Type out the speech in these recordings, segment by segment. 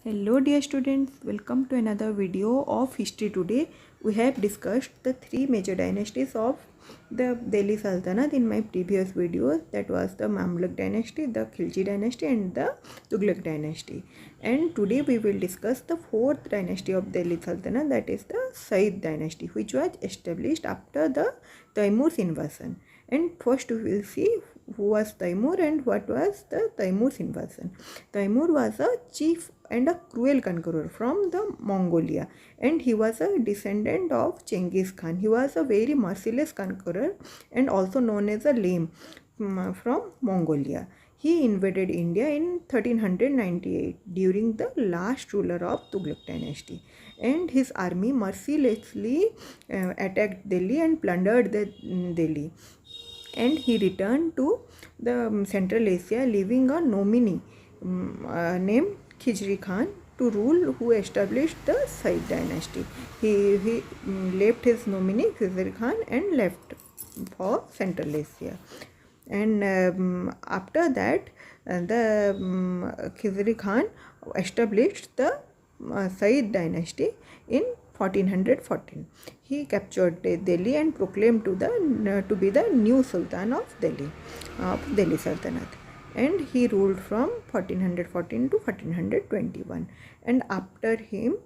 Hello dear students, welcome to another video of History Today. We have discussed the three major dynasties of the Delhi Sultanate in my previous videos. That was the Mamluk dynasty, the Khilji dynasty and the Tughlaq dynasty. And today we will discuss the fourth dynasty of Delhi Sultanate, that is the Sayyid dynasty, which was established after the Taimur's invasion. And first we will see who was Taimur and what was the Taimur's invasion. Taimur was a chief and a cruel conqueror from the Mongolia, and he was a descendant of Genghis Khan. He was a very merciless conqueror and also known as a lame from Mongolia. He invaded India in 1398 during the last ruler of Tughlaq dynasty, and his army mercilessly attacked Delhi and plundered the Delhi. And he returned to the Central Asia, leaving a nominee named Khizri Khan to rule, who established the Sayyid dynasty. He left his nominee Khizri Khan and left for Central Asia. And after that, the Khizri Khan established the Sayyid dynasty in 1414. He captured Delhi and proclaimed to be the new Sultan of Delhi Sultanate. And he ruled from 1414 to 1421. And after him,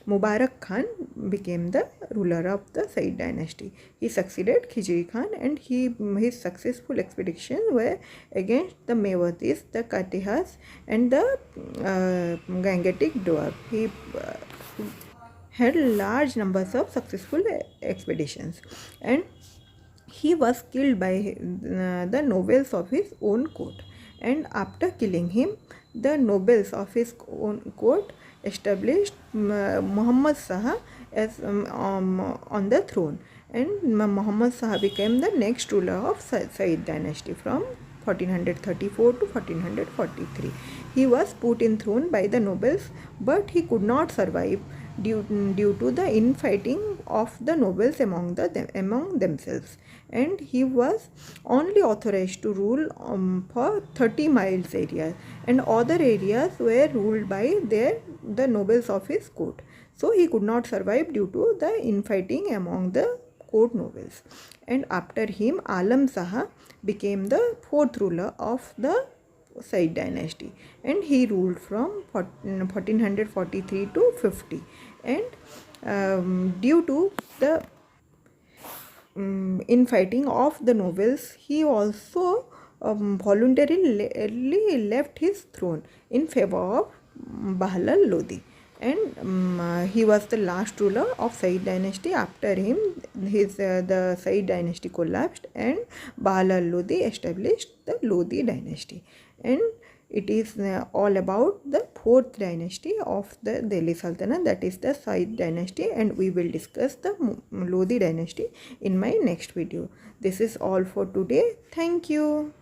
Mubarak Khan became the ruler of the Sayyid dynasty. He succeeded Khizri Khan, and his successful expeditions were against the Mewatis, the Katihas, and the Gangetic dwarf. He had large numbers of successful expeditions, and he was killed by the nobles of his own court. And after killing him, the nobles of his own court established Muhammad Shah as on the throne, and Muhammad Shah became the next ruler of Sayyid dynasty from 1434 to 1443. He was put in throne by the nobles, but he could not survive due to the infighting of the nobles among themselves, and he was only authorized to rule for 30 miles area, and other areas were ruled by the nobles of his court. So he could not survive due to the infighting among the court nobles. And after him, Alam Shah became the fourth ruler of the Sayyid dynasty, and he ruled from 1443 to 50. And due to the infighting of the nobles, he also voluntarily left his throne in favor of Bahlal Lodi. And he was the last ruler of Sayyid dynasty. After him, the Sayyid dynasty collapsed, and Bahlal Lodi established the Lodi dynasty. And it is all about the fourth dynasty of the Delhi Sultanate, that is the Sayyid dynasty, and we will discuss the Lodi dynasty in my next video. This is all for today. Thank you.